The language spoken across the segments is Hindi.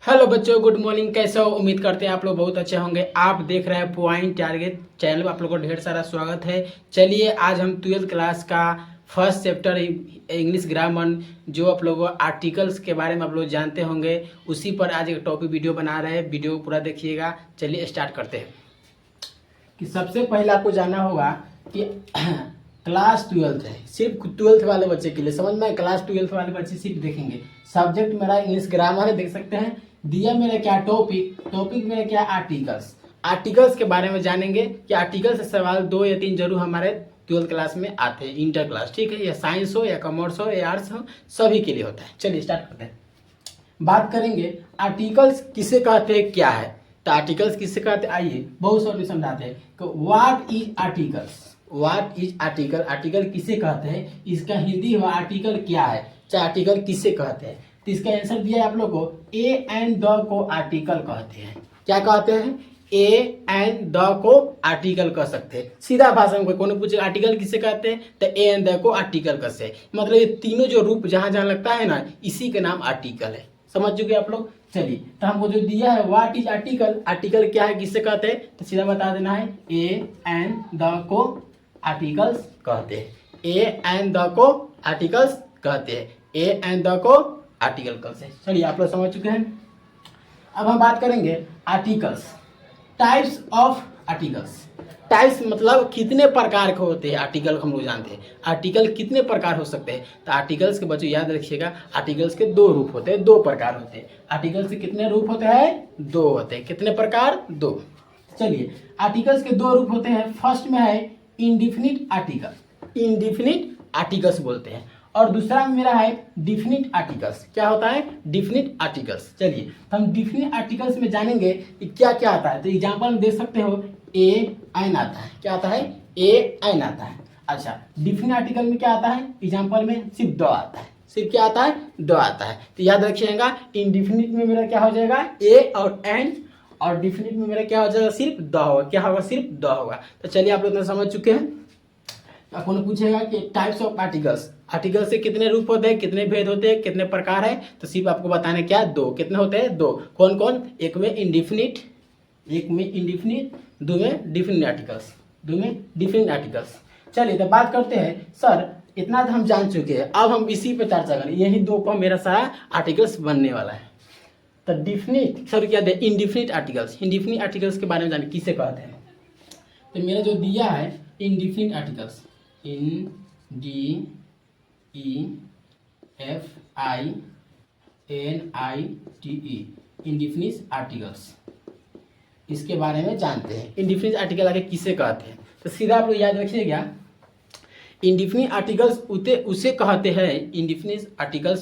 हेलो बच्चों, गुड मॉर्निंग। कैसे हो? उम्मीद करते हैं आप लोग बहुत अच्छे होंगे। आप देख रहे हैं पॉइंट टारगेट चैनल, आप लोगों को ढेर सारा स्वागत है। चलिए आज हम 12th क्लास का फर्स्ट चैप्टर इंग्लिश ग्रामर, जो आप लोगों आर्टिकल्स के बारे में आप लोग जानते होंगे, उसी पर आज एक टॉपिक वीडियो बना रहे हैं। वीडियो पूरा देखिएगा। चलिए स्टार्ट करते हैं। कि सबसे पहले आपको जानना होगा कि क्लास 12th है, सिर्फ 12th वाले बच्चे के लिए। समझ में? क्लास 12th वाले बच्चे सिर्फ देखेंगे। सब्जेक्ट मेरा इंग्लिश ग्रामर है, देख सकते हैं। दिया मेरा क्या टॉपिक मेरा क्या आर्टिकल्स के बारे में जानेंगे कि आर्टिकल से सवाल 2 या 3 जरूर हमारे 12th क्लास में आते हैं, इंटर क्लास। ठीक है, या साइंस हो या कॉमर्स हो या आर्ट्स हो, सभी के लिए होता है। चलिए स्टार्ट करते हैं। बात करेंगे आर्टिकल्स किसे कहते हैं, क्या है। तो आर्टिकल्स किसे कहते हैं, आइए बहुत सारे समझाते हैं कि व्हाट इज आर्टिकल। आर्टिकल किसे कहते हैं, इसका हिंदी हुआ आर्टिकल क्या है, चाहे आर्टिकल किसे कहते हैं। तो इसका आंसर दिया है आप लोगों को, ए एंड द को आर्टिकल कहते हैं। क्या कहते हैं? ए एंड द को आर्टिकल कह सकते हैं। सीधा भाषा में कोई पूछे आर्टिकल किसे कहते हैं, तो ए एंड द को आर्टिकल कहते हैं। मतलब ये तीनों जो रूप जहां जहां लगता है ना, इसी के नाम आर्टिकल है। समझ चुके आप लोग? चलिए, तो हमको जो दिया है व्हाट इज आर्टिकल क्या है, किससे कहते हैं, तो सीधा बता देना है, ए एंड द को आर्टिकल्स कहते हैं। ए एंड द को आर्टिकल्स कहते हैं। ए एंड द को आर्टिकल कहते हैं। चलिए, आप लोग समझ चुके हैं। अब हम बात करेंगे articles, types of articles. Types मतलब कितने प्रकार के होते हैं आर्टिकल, हम लोग जानते हैं। आर्टिकल कितने प्रकार हो सकते हैं, तो आर्टिकल्स के बच्चों याद रखिएगा, आर्टिकल्स के 2 रूप होते हैं, 2 प्रकार होते हैं। आर्टिकल्स के कितने रूप होते हैं? 2 होते हैं। कितने प्रकार? 2। चलिए, आर्टिकल्स के 2 रूप होते हैं। फर्स्ट में है इंडिफिनिट आर्टिकल, इंडिफिनिट आर्टिकल्स बोलते हैं। और दूसरा में मेरा है डिफिनिट आर्टिकल्स। क्या होता है? Definite articles. चलिए, तो हम डिफिनिट आर्टिकल्स में जानेंगे कि क्या क्या आता है। तो एग्जांपल में देख सकते हो, ए एन आता है। क्या आता है? ए एन आता है। अच्छा, डिफिनिट आर्टिकल में क्या आता है? एग्जांपल में सिर्फ द आता है। सिर्फ क्या आता है? द आता है। तो याद रखिएगा, इंडिफिनिट में मेरा क्या हो जाएगा? ए और एन, और डिफिनिट में मेरा क्या हो जाएगा? सिर्फ द होगा। क्या होगा? सिर्फ द होगा। तो चलिए, आप लोग समझ चुके हैं। आपको पूछेगा कि टाइप्स ऑफ आर्टिकल्स, आर्टिकल से कितने रूप होते हैं, कितने भेद होते हैं, कितने प्रकार है, तो सिर्फ आपको बताना क्या? 2। कितने होते हैं? 2। कौन कौन? एक में इंडिफिनिट, दो में डिफिनिट आर्टिकल्स। चलिए, तो बात करते हैं। सर इतना तो हम जान चुके हैं, अब हम इसी पे चर्चा करें। यही 2 पर मेरा सारा आर्टिकल्स बनने वाला है। तो डिफिनिट, सर क्या दे? इंडिफिनिट आर्टिकल्स के बारे में जाने किसे कहते हैं। तो मेरा जो दिया है इंडिफिनिट आर्टिकल्स, इंडिफिनिट आर्टिकल्स, इसके बारे में जानते हैं। इंडिफिनिट आर्टिकल आगे किसे कहते हैं, तो सीधा आप लोग याद रखिएगा, इंडिफिनिट आर्टिकल्स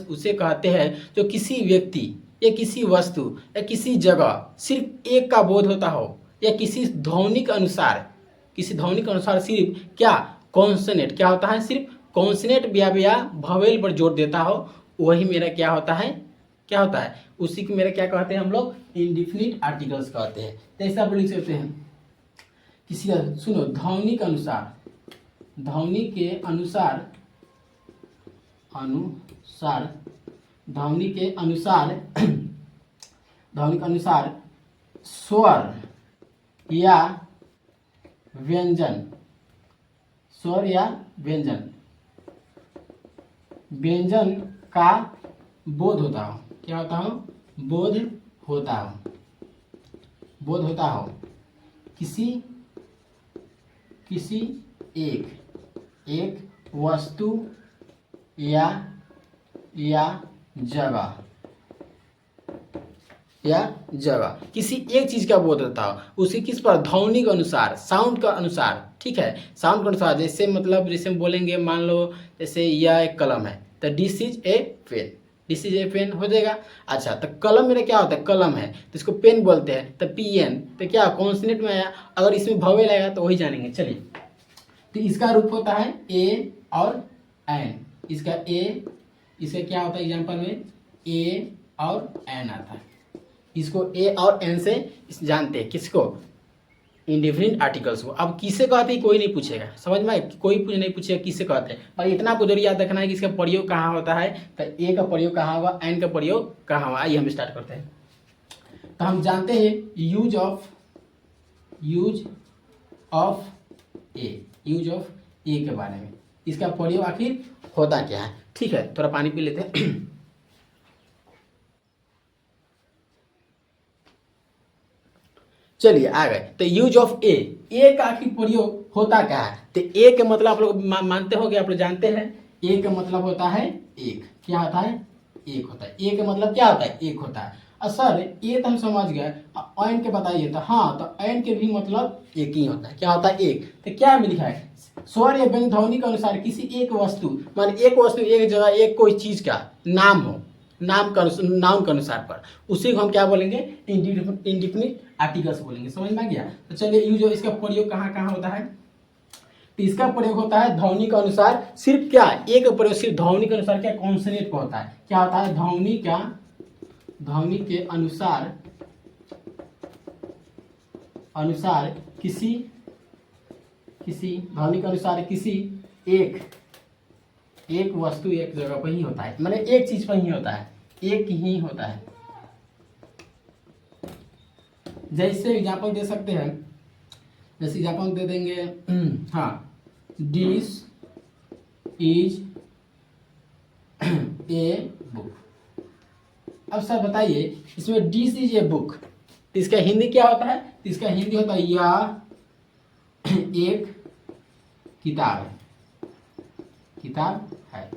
उसे कहते हैं जो किसी व्यक्ति या किसी वस्तु या किसी जगह सिर्फ एक का बोध होता हो, या किसी ध्वनि के अनुसार सिर्फ क्या कॉन्सोनेंट, क्या होता है? सिर्फ कॉन्सोनेंट या भवेल पर जोर देता हो, वही मेरा क्या होता है? उसी को मेरा क्या कहते हैं हम लोग? इंडिफिनिट आर्टिकल्स कहते हैं। तो ऐसा आप लिख सकते हैं, किसी का सुनो ध्वनि के अनुसार स्वर या व्यंजन का बोध होता हो। क्या होता हो? बोध होता हो किसी एक वस्तु या जगह किसी एक चीज का बोध होता हो, उसी किस पर? ध्वनि के अनुसार, साउंड का अनुसार। ठीक है, साउंड के अनुसार। जैसे मतलब जैसे हम बोलेंगे, मान लो जैसे यह एक कलम है, तो दिस इज ए पेन हो जाएगा। अच्छा, तो कलम मेरा क्या होता है? कलम है, तो इसको पेन बोलते हैं। तो PN, तो क्या कॉन्सोनेंट में आया। अगर इसमें भवेल आएगा तो वही जानेंगे। चलिए, तो इसका रूप होता है ए और एन। इसका क्या होता है? एग्जांपल में ए और एन आता है। इसको ए और एन से जानते हैं। किसको? इंडिफिनिट आर्टिकल्स को। अब किसे कहते हैं कोई नहीं पूछेगा, समझ में? कोई नहीं पूछेगा किसे कहते हैं, पर इतना आपको जरूर याद रखना है कि इसका प्रयोग कहाँ होता है। तो ए का प्रयोग कहाँ होगा, एन का प्रयोग कहाँ होगा। आइए हम स्टार्ट करते हैं। तो हम जानते हैं यूज ऑफ यूज ऑफ ए के बारे में, इसका प्रयोग आखिर होता क्या है। ठीक है, थोड़ा पानी पी लेते हैं। चलिए आ गए, तो यूज ऑफ ए का आखिर प्रयोग होता क्या है। तो ए के मतलब आप लोग मानते होंगे, आप लोग जानते हैं ए का मतलब होता है एक। क्या होता है? एक होता है। ए का मतलब क्या होता है? एक होता है। और सर ये तो हम समझ गए, एन के बताइए। तो हाँ, तो एन के भी मतलब एक ही होता है। क्या होता है? एक। तो क्या में लिखा है? स्वर या व्यंग्य ध्वनि के अनुसार किसी एक वस्तु, मान एक वस्तु एक जगह, एक कोई चीज का नाम हो, नाम के अनुसार पर, उसी को हम क्या बोलेंगे? इंडिफिनिट आर्टिकल्स बोलेंगे। समझ में आ गया? तो चलिए यूज, इसका प्रयोग कहाँ कहाँ होता है। तो इसका प्रयोग होता है ध्वनि के अनुसार। सिर्फ क्या एक प्रयोग सिर्फ ध्वनि के अनुसार, क्या कॉन्सोनेंट का होता है। क्या होता है? ध्वनि के अनुसार किसी ध्वनि के अनुसार किसी एक वस्तु एक जगह पर ही होता है, मतलब एक चीज पर ही होता है, एक ही होता है। जैसे एग्जाम्पल दे सकते हैं, जैसे एग्जाम्पल दे देंगे, हाँ, दिस इज ए बुक। अब सर बताइए, इसमें दिस इज ए बुक, तो इसका हिंदी क्या होता है? तो इसका हिंदी होता है यह एक किताब है,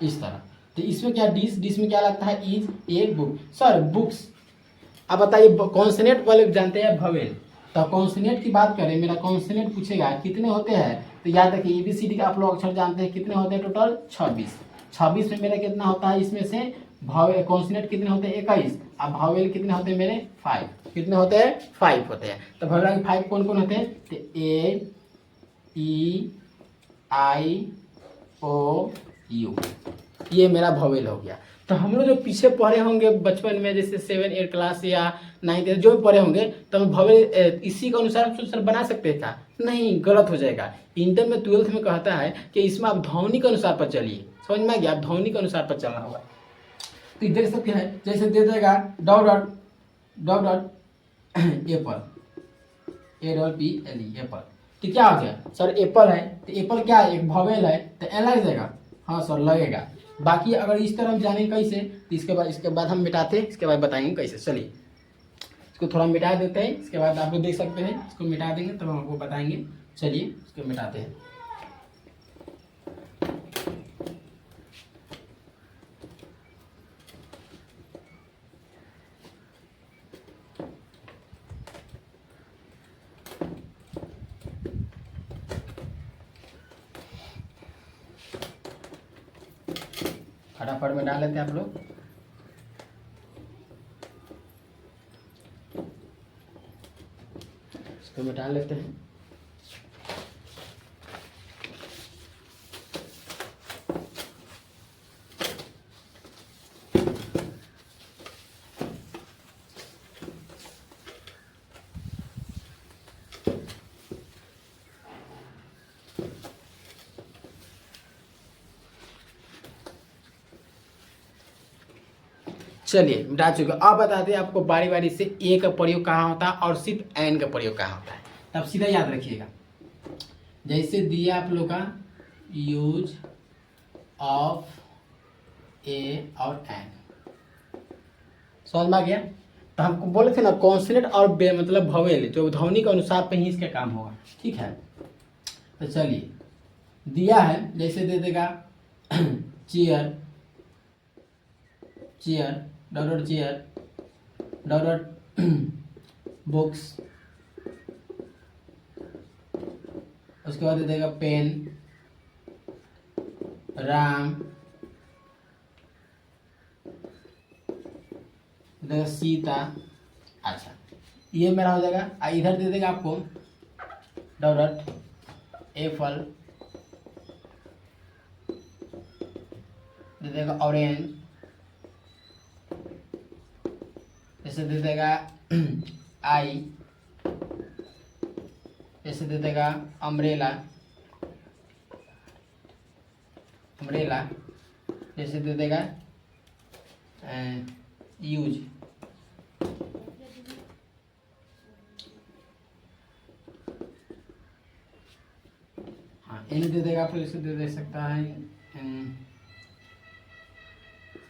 इस तरह। तो इसमें क्या डिस में क्या लगता है? Is a book. Sir books, अब बताइए कॉन्सोनेंट वाले जानते हैं भवेल, तो कॉन्सोनेंट की बात करें, मेरा कॉन्सोनेंट पूछेगा कितने होते हैं, तो याद रखिए ABCD का आप लोग अक्षर जानते हैं कितने होते हैं टोटल? 26 में मेरा कितना होता है? इसमें से भावेल कॉन्सोनेंट कितने होते हैं? 21। अब भावेल कितने होते हैं मेरे? 5। कितने होते हैं? 5 होते हैं। तो भावेल 5 कौन कौन होते हैं? तो A E I O U, ये मेरा भावेल हो गया। तो हम लोग जो पीछे पढ़े होंगे बचपन में, जैसे 7 8 क्लास या 9 जो भी पढ़े होंगे, तो हम भावेल इसी के अनुसार सर बना सकते हैं क्या? नहीं, गलत हो जाएगा। इंटर में 12th में कहता है कि इसमें आप ध्वनि के अनुसार पर चलिए। समझ में आ गया? आप ध्वनि के अनुसार पर चलना होगा। तो देख सकते हैं, जैसे दे देगा डॉट एप्पल, APPLE एप्पल, तो क्या हो गया सर? एप्पल है, तो एप्पल क्या है? एक भावेल है, तो एल लग जाएगा। हाँ सर लगेगा। बाकी अगर इस तरह हम जाने कैसे, तो इसके बाद हम मिटाते हैं, इसके बाद बताएंगे कैसे। चलिए इसको थोड़ा मिटा देते हैं, इसके बाद आप लोग देख सकते हैं, इसको मिटा देंगे तब हम आपको बताएंगे। चलिए इसको मिटाते हैं। फटाफट में डाल लेते हैं आप लोग। इसको मिटा लेते हैं। चलिए मिटा चुके। अब बताते हैं आपको बारी बारी से ए का प्रयोग कहाँ होता है और सिर्फ एन का प्रयोग कहाँ होता है, तब सीधा याद रखिएगा। जैसे दिया आप लोग का यूज ऑफ ए और एन, समझ में आ गया? तो हमको बोले थे ना कॉन्सोनेंट और मतलब भवेल, जो ध्वनि के अनुसार पे ही इसका काम होगा। ठीक है, तो चलिए दिया है, जैसे दे देगा चेयर डॉट बुक्स, उसके बाद दे देगा पेन, राम, देगा सीता। अच्छा, ये मेरा हो जाएगा। इधर दे देगा आपको डॉट एप्पल, दे देगा ऑरेंज, जैसे दे देगा आई, जैसे दे देगा अम्ब्रेला, जैसे दे देगा यूज, एन दे देगा, फिर इसे दे सकता है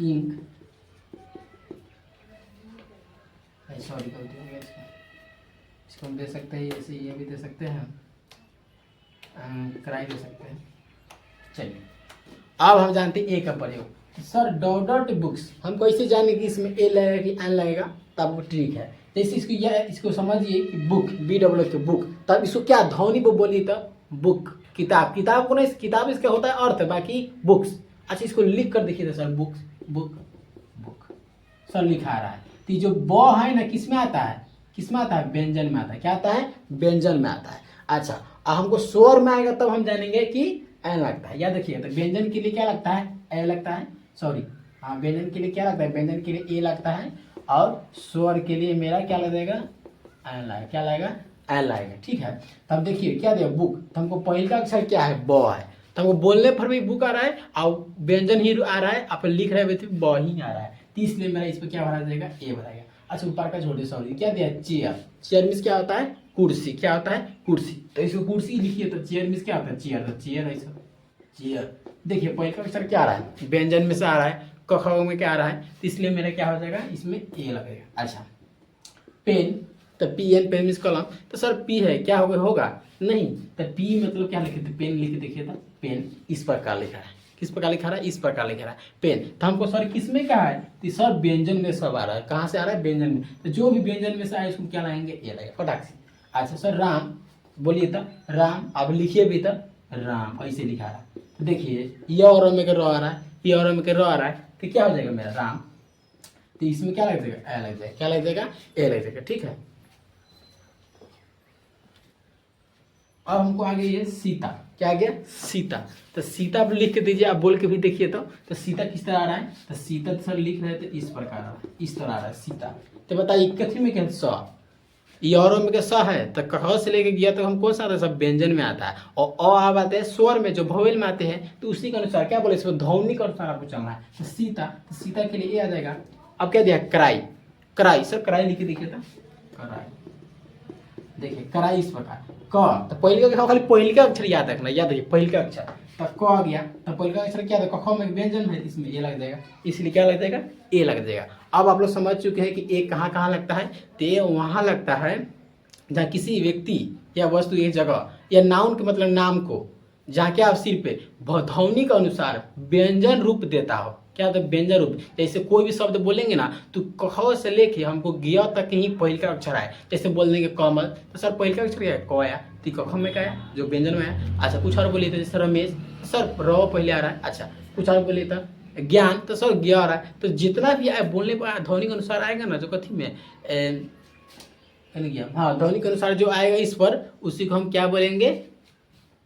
इंक, सॉरी गलती हो गया इसको हम दे सकते हैं, ऐसे ये भी दे सकते हैं, कराई दे सकते हैं। चलिए अब हम जानते हैं ए का प्रयोग। सर डॉट डॉट बुक्स हमको ऐसे जाने कि इसमें ए लगेगा कि एन लगेगा, तब वो ट्रिक है। जैसे इसको समझिए कि बुक, बी डब्ल्यू के बुक, तब इसको क्या ध्वनि पर बोलिए तब बुक, किताब, किताब को नहीं, किताब इसका होता है अर्थ, बाकी बुक्स। अच्छा इसको लिख कर देखिए sir, books, book, book sir लिखा आ रहा है। तो जो ब है ना किस में आता है, किस में आता है, व्यंजन में आता है। क्या आता है, व्यंजन में आता है। अच्छा अब हमको स्वर में आएगा तब हम जानेंगे कि एन लगता है। याद रखिए, तो व्यंजन के लिए क्या लगता है, ए लगता है, सॉरी हाँ व्यंजन के लिए क्या लगता है, व्यंजन के लिए ए लगता है, और स्वर के लिए मेरा क्या लगेगा, एन लगेगा। क्या लगेगा, एन लगेगा। ठीक है, तब देखिए क्या दिया, बुक, तो हमको पहले का अक्षर क्या है, ब है, तो हमको बोलने पर भी बुक आ रहा है और व्यंजन ही आ रहा है, आप लिख रहे हुए ब ही आ रहा है, तो इसलिए मेरा इस पर क्या भरा जाएगा, ए भराएगा। अच्छा ऊपर का छोड़िए, सॉरी क्या दिया, चेयर, चेयर मीन्स क्या होता है, कुर्सी, क्या होता है, कुर्सी, तो इसको कुर्सी लिखिए, तो चेयर मीन्स क्या होता है, चेयर, तो चेयर है इसका चेयर। देखिए पहले का अक्षर क्या आ रहा है, व्यंजन में से आ रहा है, क ख में क्या आ रहा है, तो इसलिए मेरा क्या हो जाएगा, इसमें ए लगेगा। अच्छा पेन, तो पी एन, पेन मीन्स कलम, तो सर पी है क्या होगा नहीं, तो पी मतलब क्या लिखे थे, पेन लिखे, देखिए था पेन इस प्रकार लिखा है, किस प्रकार लिखा रहा है, इस प्रकार लिखा रहा है पेन। तो हमको सर किस में क्या है, तो सर व्यंजन में सब आ रहा है, कहाँ से आ रहा है, व्यंजन में, तो जो भी व्यंजन में से आए उसको क्या लाएंगे, ए लगेगा फटाक से। अच्छा सर राम, बोलिए था राम, अब लिखिए भी था राम, ऐसे लिखा रहा है, तो देखिए ये और में र आ रहा है, ये और में र आ रहा है, तो क्या हो जाएगा मेरा राम, तो इसमें क्या लग जाएगा, ए लग जाएगा, क्या लग जाएगा, ए लग जाएगा। ठीक है, अब हमको आ गई है सीता, क्या आ गया, सीता, तो सीता आप लिख के दीजिए, आप बोल के भी देखिए तो सीता किस तरह आ रहा है, तो सीता तो सर लिख रहे थे इस प्रकार आ रहा है, इस तरह आ रहा है सीता। तो बताइए कथी में कहते स, और में के स है, तो कह से लेके गया तो हम कौन सा आता है, सब व्यंजन में आता है, और अब आते हैं स्वर में, जो भवेल में आते हैं, तो उसी के अनुसार क्या बोले, इसमें ध्वनि के अनुसार आपको चलना है। तो सीता, तो सीता के लिए ये आ जाएगा। अब क्या दिया, कराई, कराई, सर कराई लिख के देखिए था, कराई, देखिए कराई इस प्रकार, क, तो पहले का खाली पहले का अक्षर याद रखना, याद रखिए पहले का अक्षर, तो क आ गया, तो पहले का अक्षर क्या था, क में व्यंजन है, इसमें ए लग जाएगा, इसलिए क्या लग जाएगा, ए लग जाएगा। अब आप लोग समझ चुके हैं कि ए कहाँ कहाँ लगता है, तो ये वहाँ लगता है जहाँ किसी व्यक्ति या वस्तु, एक जगह, या नाउन के मतलब नाम को, जहाँ क्या सिर पे ध्वनि के अनुसार व्यंजन रूप देता हो, क्या होता है, व्यंजन रूप। जैसे कोई भी शब्द बोलेंगे ना, तो क से लेके हमको गिया तक ही पहले का अक्षर आए, जैसे बोल देंगे कमल, तो सर पहले का अक्षर क्या है, क आया, तो क में क्या है, जो व्यंजन में है। अच्छा कुछ और बोलिए तो जैसे रमेश, सर र पहले आ रहा है। अच्छा कुछ और बोलिए तो ज्ञान, तो सर ज्ञ आ रहा है। तो जितना भी आए बोलने पर ध्वनि के अनुसार आएगा ना, जो कथी में हाँ ध्वनि के अनुसार जो आएगा इस पर, उसी को हम क्या बोलेंगे,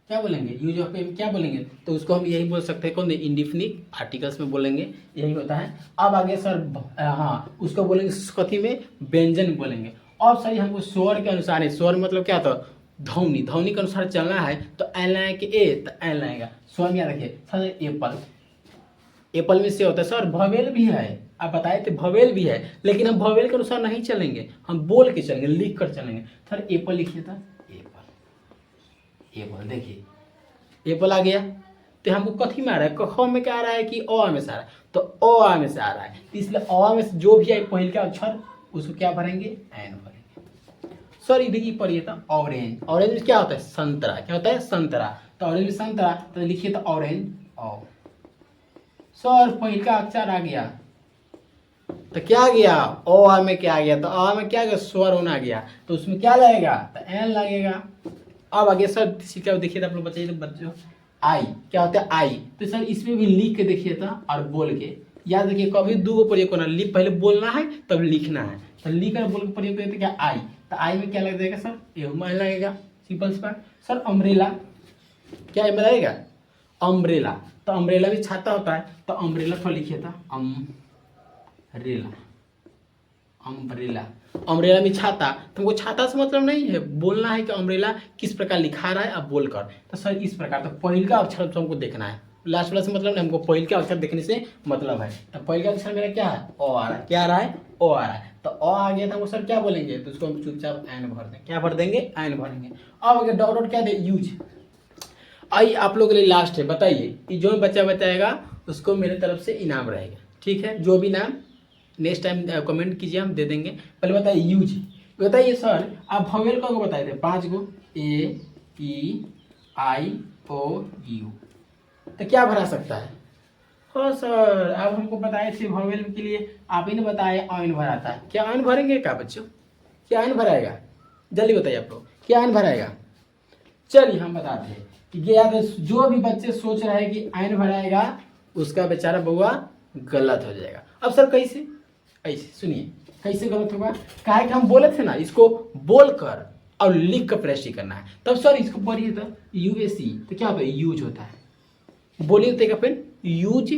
क्या बोलेंगे, यूज ऑफ एम, क्या बोलेंगे, तो उसको हम यही बोल सकते हैं, कौन, इंडिफिनिट आर्टिकल्स में बोलेंगे, यही होता है। अब आगे सर हाँ उसको बोलेंगे कथी में, व्यंजन बोलेंगे। और सही हमको स्वर के अनुसार है, स्वर मतलब क्या था, ध्वनि, ध्वनि के अनुसार चलना है, तो एन लाए कि ए, तो एन लाएगा। स्वर में याद रखिए सर एप्पल, एप्पल में से होता है सर, भवेल भी है, आप बताए थे भवेल भी है, लेकिन हम भवेल के अनुसार नहीं चलेंगे, हम बोल के चलेंगे, लिख कर चलेंगे। सर एप्पल लिखिए था, एप्पल, एप्पल, देखिए एप्पल आ गया। तो हमको कथी में आ रहा है, क में क्या आ रहा है कि अ में से आ रहा है, तो अ में से आ रहा है, इसलिए अ में से जो भी आए पहले का अक्षर उसको क्या भरेंगे, एन भरेंगे। सर इधर की पढ़िए था ऑरेंज, ऑरेंज में क्या होता है, संतरा, क्या होता है, संतरा, तो ऑरेंज में संतरा, तो लिखिए था ऑरेंज, ऑ। सर पहले का अक्षर आ गया, तो क्या आ गया, ओ आ में क्या आ गया, तो आ में क्या आ गया, स्वर होना गया, तो उसमें क्या लगेगा, तो एन लगेगा। अब आगे सर क्या देखिए तो आप लोग बताइए, तो बच्चों आई क्या होता है, आई, तो सर इसमें भी लिख के देखिए था और बोल के, याद रखिए कभी दो गो प्रयोग करना, पहले बोलना है तब लिखना है, तो लिख कर बोल के प्रयोग करते क्या, आई, तो आई में क्या लग जाएगा सर, ये एन लगेगा, सिंपल सा। सर अम्ब्रेला, क्या एम लगेगा, अम्ब्रेला, तो अम्ब्रेला भी छाता होता है, तो अम्ब्रेला थोड़ा लिखिए था, अम्ब्रेला, अम्ब्रेला, अम्ब्रेला में छाता, तुमको छाता से मतलब नहीं है, बोलना है कि अम्ब्रेला किस प्रकार लिखा रहा है, अब बोलकर, तो सर इस प्रकार, तो पहले का अक्षर तो हमको देखना है, लास्ट वाला से मतलब नहीं, हमको पहले का अक्षर देखने से मतलब है। तो पहले का अक्षर मेरा क्या है, ओ आ रहा है, क्या आ रहा है, ओ आ रहा है, तो ओ आ गया था, वो सर क्या बोलेंगे, तो उसको हम चुपचाप एन भर देंगे, क्या भर देंगे, एन भरेंगे। अब अगर डॉट डॉट क्या दे, यूज। आई आप लोगों के लिए लास्ट है, बताइए कि जो बच्चा बताएगा उसको मेरे तरफ से इनाम रहेगा, ठीक है। जो भी नाम नेक्स्ट टाइम कमेंट कीजिए, हम दे देंगे। पहले बताइए यूज, बताइए सर आप वॉवेल को बताए थे 5 गो, ए ई आई ओ यू, तो क्या भरा सकता है? हाँ सर आप हमको बताए थे वॉवेल के लिए, आप ही ने बताया ऑइन भराता है। क्या ऑइन भरेंगे क्या बच्चों? क्या ऑइन भराएगा? जल्दी बताइए आप लोग, क्या ऑइन भराएगा? चलिए हम बताते हैं कि याद है, जो भी बच्चे सोच रहे हैं कि आयन भराएगा उसका बेचारा बउआ गलत हो जाएगा। अब सर कैसे? ऐसे सुनिए, कैसे गलत होगा? काहे कि हम बोले थे ना इसको बोलकर और लिख कर प्रैक्टिस करना है। तब सर इसको पढ़िए तो यूएसी, तो क्या होता है? यूज होता है। बोलिए तो फिर यूज,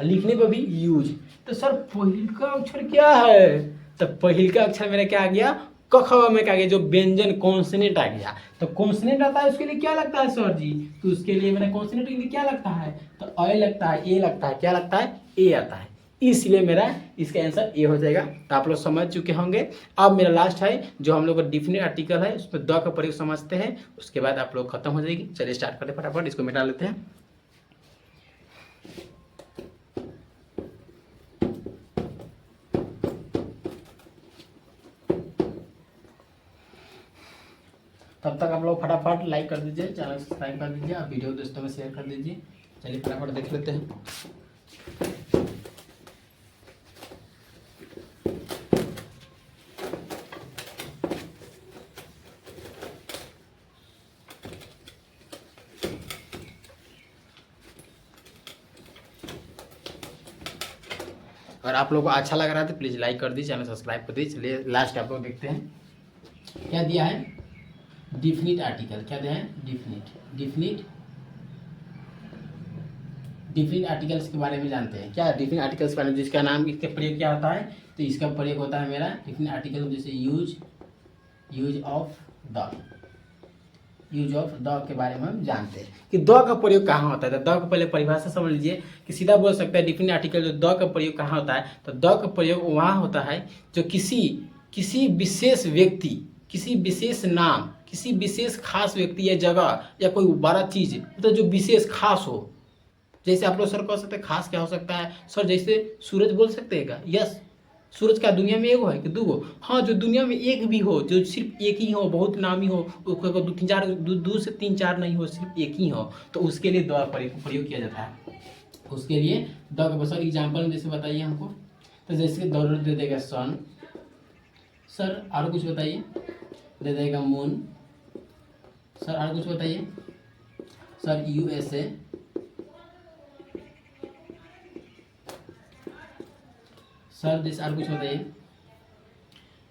लिखने पर भी यूज। तो सर पहिल का अक्षर क्या है? तो पहिल का अक्षर मेरा क्या आ गया? क ख में क्या आ गया? जो व्यंजन कॉन्सोनेंट आ गया। तो कॉन्सोनेंट आता है उसके लिए क्या लगता है सर जी? तो उसके लिए मेरा कॉन्सोनेंट के लिए क्या लगता है? तो अ लगता है, ए लगता है, क्या लगता है? ए आता है। इसलिए मेरा इसका आंसर ए हो जाएगा। तो आप लोग समझ चुके होंगे। अब मेरा लास्ट है जो हम लोग का डिफिनेट आर्टिकल है, उसमें द का प्रयोग समझते हैं, उसके बाद आप लोग खत्म हो जाएगी। चलिए स्टार्ट करते फटाफट, इसको मिटा लेते हैं। तब तक आप लोग फटाफट लाइक कर दीजिए, चैनल सब्सक्राइब कर दीजिए, और वीडियो दोस्तों में शेयर कर दीजिए। चलिए फटाफट देख लेते हैं। अगर आप लोग को अच्छा लग रहा है तो प्लीज़ लाइक कर दीजिए, चैनल सब्सक्राइब कर दीजिए। चलिए लास्ट आप लोग देखते हैं क्या दिया है। डिफिनिट आर्टिकल क्या दिया है? डिफिनिट आर्टिकल्स के बारे में जानते हैं क्या? डिफिनिट आर्टिकल्स के बारे में, जिसका नाम, इसका प्रयोग क्या होता है? तो इसका प्रयोग होता है मेरा डिफिनिट आर्टिकल, जैसे यूज ऑफ द के बारे में हम जानते हैं कि द का प्रयोग कहाँ होता है। तो द का पहले परिभाषा समझ लीजिए कि सीधा बोल सकते हैं डिफिनिट आर्टिकल जो द का प्रयोग कहाँ होता है। तो द का प्रयोग वहाँ होता है जो किसी विशेष व्यक्ति, किसी विशेष नाम, किसी विशेष खास व्यक्ति या जगह या कोई बड़ा चीज, मतलब जो विशेष खास हो। जैसे आप लोग सर कह सकते हैं खास क्या हो सकता है सर? जैसे सूरज बोल सकते हैं क्या? यस, सूरज का दुनिया में एक हो है कि 2 गो? हाँ, जो दुनिया में एक भी हो, जो सिर्फ एक ही हो, बहुत नामी हो, दो से तीन चार नहीं हो, सिर्फ एक ही हो, तो उसके लिए द प्रयोग किया जाता है। उसके लिए द का सर एग्जाम्पल जैसे बताइए हमको। तो जैसे दौड़ दे देगा सन, सर और कुछ बताइए। दे देगा मून, सर और कुछ बताइए। सर यूएसए, सर जैसे और कुछ बताइए।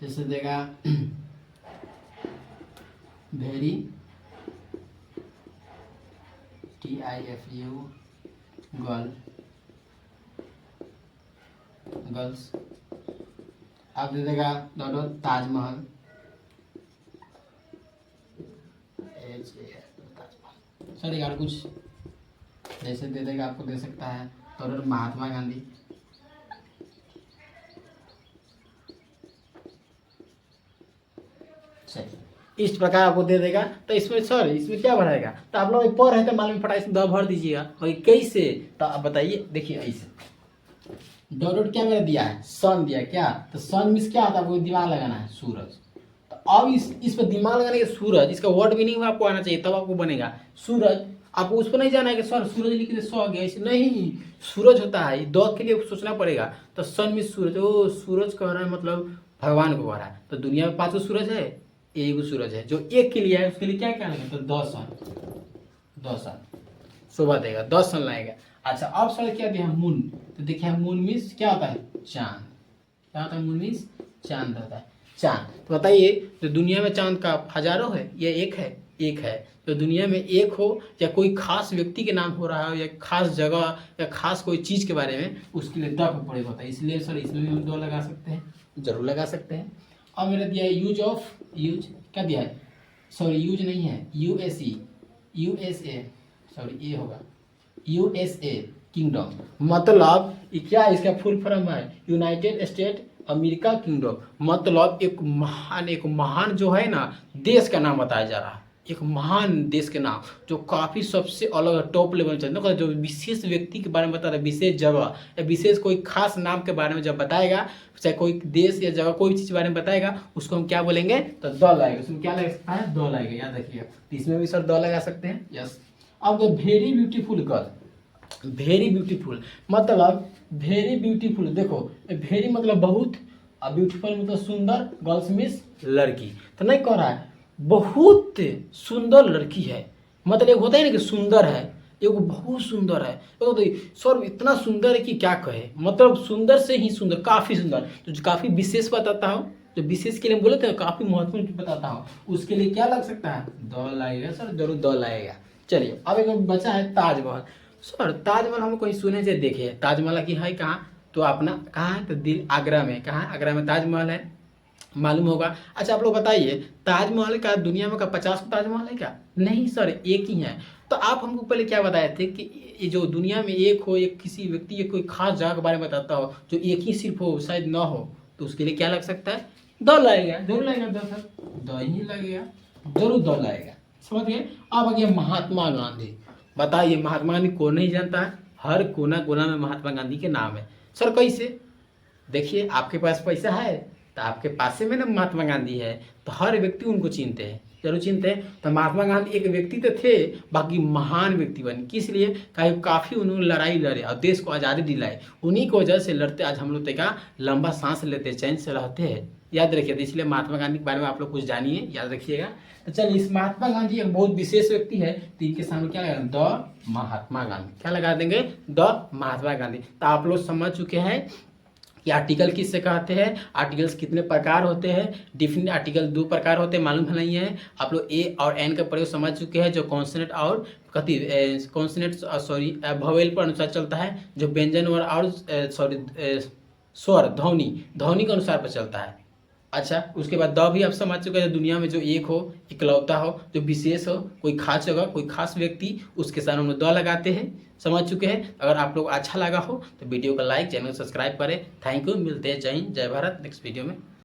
जैसे देगा वेरी, TIFU, गर्ल्स। आप दे देगा ताजमहल, सर यार कुछ जैसे दे देगा, आपको दे सकता है तो महात्मा गांधी। इस प्रकार आपको दे देगा। तो इसमें सर इसमें क्या भराएगा? तो आप लोग पर है तो मालूम पड़ा, इसमें द भर दीजिएगा। और कैसे? तो आप बताइए। देखिए ऐसे डॉट क्या मेरा दिया है? सन दिया क्या? तो सन मीन्स क्या होता है? आपको दिमाग लगाना है, सूरज। तो अब इस पर दिमाग लगाने के सूरज, इसका वर्ड भी नहीं हुआ, आपको आना चाहिए तब आपको बनेगा सूरज। आपको उस पर नहीं जाना है कि सर सूरज लिख दे सो गया, ऐसे नहीं। सूरज होता है, द के लिए सोचना पड़ेगा। तो सन मीन्स सूरज। ओ सूरज कह रहा है मतलब भगवान को कह रहा है। तो दुनिया में 5 गो सूरज है, एक सूरज है जो एक के लिए है, उसके लिए क्या कहना है? तो 10 सन शोभा देगा, 10 सन लाएगा। अच्छा अब सर क्या दिया? मून। तो देखिए मून मीन्स क्या होता है? चांद। क्या होता है? मून मीन्स चांद होता है, चांद। तो बताइए जो दुनिया में चांद का हजारों है, ये एक है? एक है। तो दुनिया में एक हो या कोई खास व्यक्ति के नाम हो रहा हो या खास जगह या खास कोई चीज के बारे में, उसके लिए द का प्रयोग होता है। इसलिए सर इसमें भी हम 2 लगा सकते हैं, जरूर लगा सकते हैं। अब मैंने दिया है यूज क्या दिया है? सॉरी यूज नहीं है, यूएसए, सॉरी ये होगा यूएसए किंगडम। मतलब क्या इसका फुल फॉर्म है? United state America kingdom. मतलब एक महान जो है ना देश का नाम बताया जा रहा है। एक महान देश के नाम जो काफ़ी सबसे अलग टॉप लेवल चलते हैं, जो विशेष व्यक्ति के बारे में बताता है, विशेष जगह या विशेष कोई खास नाम के बारे में जब बताएगा, चाहे कोई देश या जगह कोई चीज़ के बारे में बताएगा, उसको हम क्या बोलेंगे, तो द लगाएगा। उसमें क्या लग सकता है, द लगाएगा, याद रखिएगा। तो इसमें भी सर द लगा सकते हैं, यस। अब very beautiful girl, very beautiful मतलब वेरी ब्यूटीफुल, देखो वेरी मतलब बहुत, और ब्यूटीफुल मतलब सुंदर, गर्ल्स मीन्स लड़की। तो नहीं कह रहा है बहुत सुंदर लड़की है, मतलब एक होता है ना कि सुंदर है, एक बहुत सुंदर है, तो सर इतना सुंदर है कि क्या कहे, मतलब सुंदर से ही सुंदर, काफ़ी सुंदर, तो काफ़ी विशेष बताता हूँ, जो विशेष के लिए बोले थे काफ़ी महत्वपूर्ण बताता हूँ, उसके लिए क्या लग सकता है, द लगेगा सर, जरूर द लगेगा। चलिए अब एक बचा है ताजमहल। सर ताजमहल हम कहीं सुने से देखे, ताजमहल की है कहाँ, तो अपना कहाँ है, तो दिल आगरा में, कहाँ है, आगरा में ताजमहल है, मालूम होगा। अच्छा आप लोग बताइए, ताजमहल का दुनिया में का 50 ताजमहल है क्या, नहीं सर एक ही है। तो आप हमको पहले क्या बताए थे कि ये जो दुनिया में एक हो, एक किसी व्यक्ति या कोई खास जगह के बारे में बताता हो, जो एक ही सिर्फ हो, शायद ना हो, तो उसके लिए क्या लग सकता है, द लगेगा, जरूर लगेगा, द सर द ही लगेगा, जरूर द लगेगा, समझ गए। अब आ गया महात्मा गांधी। बताइए महात्मा गांधी कौन नहीं जानता है, हर कोना कोना में महात्मा गांधी के नाम है। सर कैसे, देखिए आपके पास पैसा है तो आपके पास में ना महात्मा गांधी है, तो हर व्यक्ति उनको चिनते हैं, जरूर चिनते हैं। तो महात्मा गांधी एक व्यक्ति तो थे, बाकी महान व्यक्ति बने, किस लिए, काफ़ी उन्होंने लड़ाई लड़े और देश को आज़ादी दिलाई, उन्हीं की वजह से लड़ते आज हम लोग तक लंबा सांस लेते, चैन से रहते हैं, याद रखिए। तो इसलिए महात्मा गांधी के बारे में आप लोग कुछ जानिए, याद रखिएगा। तो चलिए इस महात्मा गांधी एक बहुत विशेष व्यक्ति है, तो इनके सामने क्या लगा, द महात्मा गांधी, क्या लगा देंगे, द महात्मा गांधी। तो आप लोग समझ चुके हैं कि आर्टिकल किससे कहते हैं, आर्टिकल्स कितने प्रकार होते हैं, डिफरेंट आर्टिकल 2 प्रकार होते हैं, मालूम है नहीं है आप लोग, ए और एन का प्रयोग समझ चुके हैं, जो कॉन्सोनेंट और कथी कॉन्सोनेंट सॉरी वोवेल पर अनुसार चलता है, जो व्यंजन और सॉरी स्वर ध्वनि के अनुसार पर चलता है। अच्छा उसके बाद द भी आप समझ चुके हैं, दुनिया में जो एक हो, इकलौता हो, जो विशेष हो, कोई खास जगह, कोई खास व्यक्ति, उसके साथ हम लोग द लगाते हैं, समझ चुके हैं। अगर आप लोग अच्छा लगा हो तो वीडियो को लाइक, चैनल को सब्सक्राइब करें। थैंक यू, मिलते हैं, जय हिंद, जय भारत, नेक्स्ट वीडियो में।